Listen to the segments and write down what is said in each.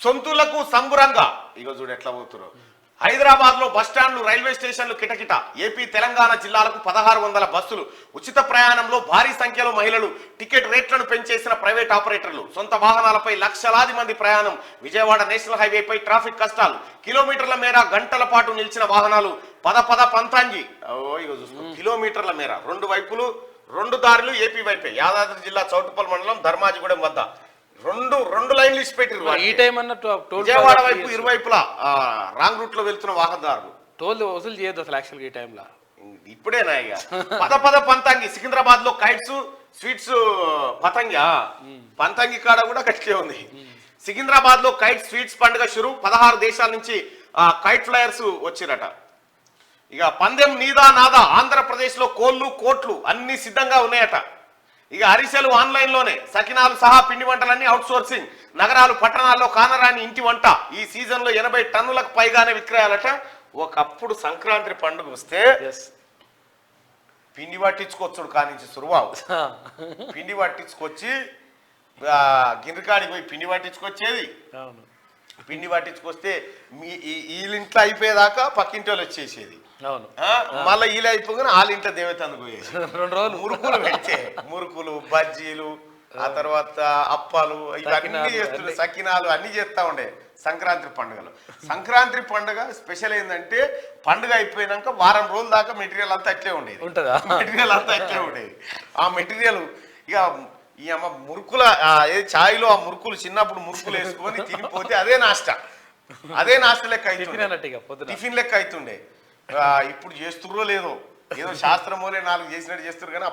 సొంతులకు సంబురంగా ఇగో చూడు ఎట్లా పోతున్నారు. హైదరాబాద్ లో బస్టాండ్లు రైల్వే స్టేషన్లు కిటకిట. ఏపీ తెలంగాణ జిల్లాలకు 1600 బస్సులు. ఉచిత ప్రయాణంలో భారీ సంఖ్యలో మహిళలు. టికెట్ రేట్లను పెంచేసిన ప్రైవేట్ ఆపరేటర్లు. సొంత వాహనాలపై లక్షలాది మంది ప్రయాణం. విజయవాడ నేషనల్ హైవేపై ట్రాఫిక్ కష్టాలు. కిలోమీటర్ల మేర గంటల పాటు నిలిచిన వాహనాలు. పంతాంగి ఇగో చూసుకో, కిలోమీటర్ల మేర రెండు వైపులు రెండు దారులు ఏపీ వైపే. యాదాద్రి జిల్లా చౌటుప్పల్ మండలం ధర్మాజిగూడెం వద్ద రెండు లైన్లు ఇచ్చి పెట్టారు. ఈ టైం అన్న విజయవాడ వైపు ఇరువైపులా రాంగ్ రూట్ లో వెళ్తున్న వాహనదారులు టోల్ వసూలు చేయొద్దు అసలు యాక్చువల్గా ఈ టైంలో. ఇప్పుడేనా ఇక పంతాంగి. సికింద్రాబాద్ లో కైట్స్ స్వీట్స్ పంతంగి కాడ కూడా కట్టే ఉంది. సికింద్రాబాద్ లో కైట్ స్వీట్స్ పండుగ షురు. 16 దేశాల నుంచి కైట్ ఫ్లయర్స్ వచ్చిరట. ఇక పందెం నీదా నాదా. ఆంధ్రప్రదేశ్ లో కోళ్లు కోట్లు అన్ని సిద్ధంగా ఉన్నాయట. ఇక అరిసెలు ఆన్లైన్ లోనే. సకినాలు సహా పిండి వంటలన్నీ అవుట్ సోర్సింగ్. నగరాలు పట్టణాల్లో కానరాని ఇంటి వంట. ఈ సీజన్ లో 80 టన్నులకు పైగానే విక్రయాలట. ఒకప్పుడు సంక్రాంతి పండుగ వస్తే పిండి పట్టించుకొచ్చుడు కానించి సురువావు. పిండి పట్టించుకొచ్చి గిన్నెకాడికి పోయి పిండి పట్టించుకొచ్చేది. పిండి పట్టించుకొస్తే వీళ్ళింట్లో అయిపోయేదాకా పక్కింటి వాళ్ళు వచ్చేసేది. మళ్ళీ వీళ్ళు అయిపోగానే వాళ్ళింట్లో దేవత అందుకోయేది. 2 రోజులు మురుకులు పెడితే మురుకులు బజ్జీలు ఆ తర్వాత అప్పాలు ఇవన్నీ చేస్తుండే. సకినాలు అన్ని చేస్తా ఉండే సంక్రాంతి పండుగలో. సంక్రాంతి పండుగ స్పెషల్ ఏంటంటే పండుగ అయిపోయినాక వారం రోజుల దాకా మెటీరియల్ అంతా అట్లే ఉండేది. మెటీరియల్ అంతా అట్లే ఉండేది. ఆ మెటీరియల్ ఇక ఈ అమ్మ మురుకుల ఛాయ్లో ఆ మురుకులు చిన్నప్పుడు మురుకులు వేసుకొని తినిపోతే అదే నాష్ట లెక్క అవుతుండే. టిఫిన్ లెక్క అవుతుండే. ఇప్పుడు చేస్తుర్రో లేదో, ఏదో శాస్త్రం వల్లే 4 చేసినట్టు చేస్తారు. కానీ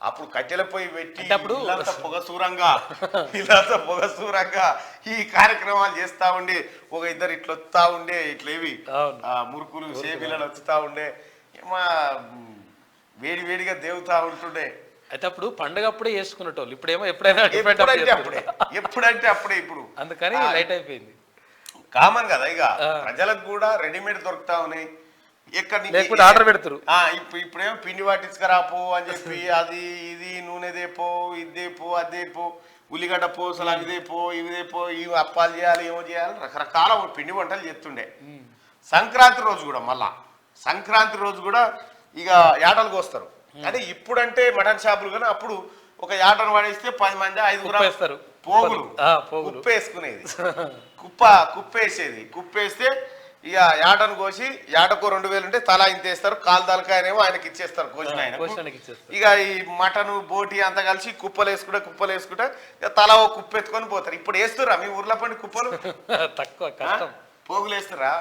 అప్పుడు కట్టెల పొయ్యి పెట్టి ఇల్లంతా పొగసూరంగా ఈ కార్యక్రమాలు చేస్తా ఉండే. ఒక ఇద్దరు ఇట్లా వస్తా ఉండే, ఇట్లేవి మురుకులు సేబిలలు వస్తా ఉండే. వేడి వేడిగా దేవుతా ఉంటుండే. అయితే అప్పుడు పండుగ అప్పుడే చేసుకునేటోళ్ళు. ఇప్పుడేమో ఎప్పుడైనా ఎప్పుడంటే అప్పుడే. ఇప్పుడు అందుకని లైట్ అయిపోయింది. కామన్ కదా. ఇక ప్రజలకు కూడా రెడీమేడ్ దొరుకుతా ఉన్నాయి. ఎక్కడ ఆర్డర్ పెడతారు. ఇప్పుడేమో పిండి పట్టించుకురాపో అని చెప్పి అది ఇది నూనె దేపో ఇదేపో అదేపో ఉల్లిగడ్డ పోసలు అవిదేపో ఇవిదేపో ఇవి అప్పాలు చేయాలి ఏమో చేయాలి రకరకాల పిండి వంటలు చేస్తుండే. సంక్రాంతి రోజు కూడా సంక్రాంతి రోజు కూడా ఇక యాటలు కోస్తారు. కానీ ఇప్పుడంటే మటన్ షాపులు కానీ అప్పుడు ఒక యాటను పడేస్తే 10 మంది 5 పోగులు కుప్పేసుకునేది. కుప్పేసేది. కుప్పేస్తే ఇక యాటను కోసి యాటకు 2000 ఉంటే తలా ఇంత వేస్తారు. కాలు తలకాయనేమో ఆయనకి ఇచ్చేస్తారు కోసిన ఆయన. ఇక ఈ మటను బోటి అంతా కలిసి కుప్పలు వేసుకుంటే ఇక తలా ఓ కుప్ప ఎత్తుకొని పోతారు. ఇప్పుడు వేస్తురా మీ ఊర్లో పండి కుప్పలు? తక్కువ పోగులు వేస్తురా?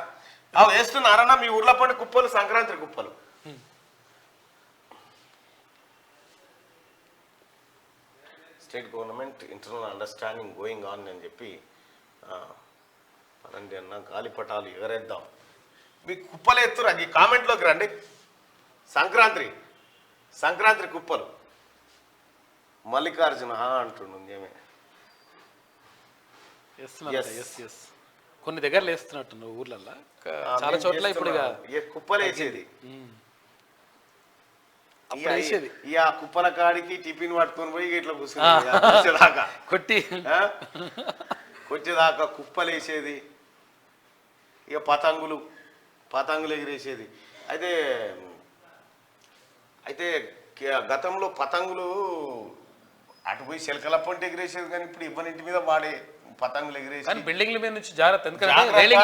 అవి వేస్తున్నారన్నా మీ ఊర్లో పండి కుప్పలు? సంక్రాంతి కుప్పలు state government internal understanding going on అని చెప్పి అనండి అన్న. గాలిపటాలు ఎగరేద్దాం. మీకు కుప్పలు ఎత్తురా? ఈ కామెంట్లోకి రండి. సంక్రాంతి కుప్పలు మల్లికార్జున అంటుండే. కొన్ని దగ్గర వేస్తున్నట్టు ఊర్లల్లో చాలా చోట్ల ఇప్పుడు కుప్పలు వేసేది. ఆ కుప్పల కాడికి టిఫిన్ పట్టుకొని పోయి ఇట్లా కూర్చునేదాకా కొట్టేదాకా కుప్పలు వేసేది. ఇక పతంగులు ఎగిరేసేది. అయితే గతంలో పతంగులు అటు పోయి శిలకల పంట ఎగిరేసేది. కానీ ఇప్పుడు ఇవ్వనింటి మీద వాడే పతంగులు ఎగిరేసి బిల్డింగ్ల మీద నుంచి జాగ్రత్త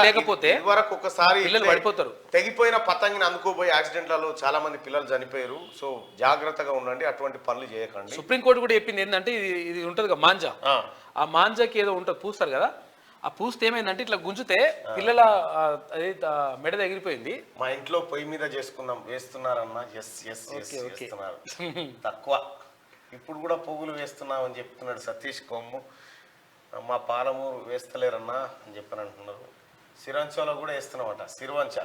లేకపోతే వరకు ఒకసారి పడిపోతారు. తెగిపోయిన పతంగిని అందుకోబోయి యాక్సిడెంట్లలో చాలా మంది పిల్లలు చనిపోయారు. సో జాగ్రత్తగా ఉండండి, అటువంటి పనులు చేయకండి. సుప్రీంకోర్టు కూడా చెప్పింది ఏంటంటే ఇది ఉంటుంది కదా మాంజా. ఆ మాంజాకి ఏదో ఉంటుంది పూస్తారు కదా. ఆ పూస్తే ఏమైందంటే ఇట్లా గుంజితే పిల్లల మెడ ఎగిరిపోయింది. మా ఇంట్లో పొయ్యి మీద వేస్తున్నారన్నా. తక్కువ. ఇప్పుడు కూడా పొగులు వేస్తున్నాం అని చెప్తున్నాడు సతీష్ కొమ్ము. మా పాలమూరు వేస్తలేరన్నా అని చెప్పని అంటున్నారు. సిరంచలో కూడా వేస్తున్నామట. సిరువంచ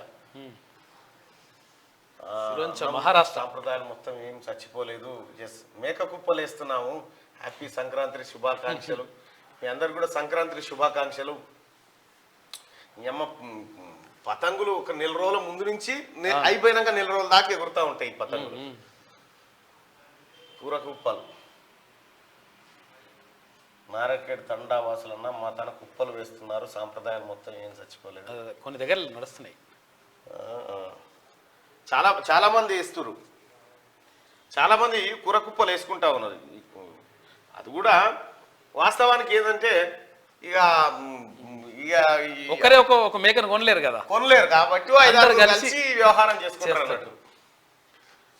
మహారాష్ట్ర సాంప్రదాయాలు మొత్తం ఏం చచ్చిపోలేదు. మేక కుప్పలు వేస్తున్నాము. హ్యాపీ సంక్రాంతి శుభాకాంక్షలు. మీ అందరు కూడా సంక్రాంతి శుభాకాంక్షలు. అమ్మ పతంగులు ఒక 1 నెల రోజుల ముందు నుంచి అయిపోయినాక 1 నెల రోజుల దాకా ఎగురుతూ ఉంటాయి ఈ పతంగులు. కూర కుప్పలు నారాయణఖేడ్ తండావాసులన్నా మా తన కుప్పలు వేస్తున్నారు, సాంప్రదాయాలు మొత్తం ఏం చచ్చిపోలేదు. కొన్ని దగ్గర నడుస్తున్నాయి. చాలా చాలా మంది వేస్తున్నారు, చాలా మంది కూర కుప్పలు వేసుకుంటా ఉన్నారు. అది కూడా వాస్తవానికి ఏంటంటే ఇక ఇక ఒకరే ఒక మేకను కొనలేరు కదా, కొనలేరు కాబట్టి ఐదారు కలిసి వ్యవహారం చేసుకుంటారు అన్నట్టు.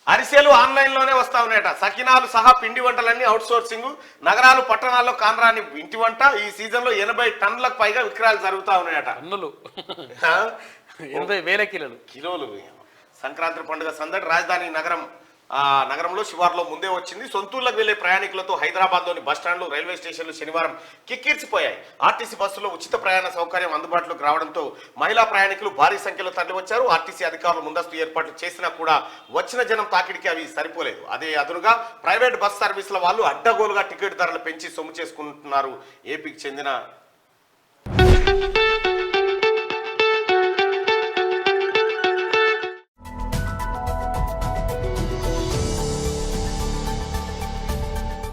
అరిసెలు ఆన్లైన్ లోనే వస్తా ఉన్నాయట. సకినాలు సహా పిండి వంటలన్నీ అవుట్ సోర్సింగ్. నగరాలు పట్టణాల్లో కానరాని ఇంటి వంట. ఈ సీజన్ లో 80 టన్నులకు పైగా విక్రయాలు జరుగుతా ఉన్నాయట. టన్నులు 80,000 కిలోలు. సంక్రాంతి పండుగ సందడి రాజధాని నగరంలో శివార్లో ముందే వచ్చింది. సొంతూర్లకు వెళ్లే ప్రయాణికులతో హైదరాబాద్లోని బస్టాండ్లు, రైల్వే స్టేషన్లు శనివారం కిక్కిరిసిపోయాయి. ఆర్టీసీ బస్సులో ఉచిత ప్రయాణ సౌకర్యం అందుబాటులోకి రావడంతో మహిళా ప్రయాణికులు భారీ సంఖ్యలో తరలివచ్చారు. ఆర్టీసీ అధికారులు ముందస్తు ఏర్పాట్లు చేసినా కూడా వచ్చిన జనం తాకిడికి అవి సరిపోలేదు. అదే అదునుగా ప్రైవేట్ బస్ సర్వీసుల వాళ్ళు అడ్డగోలుగా టికెట్ ధరలు పెంచి సొమ్ము చేసుకుంటున్నారు. ఏపీకి చెందిన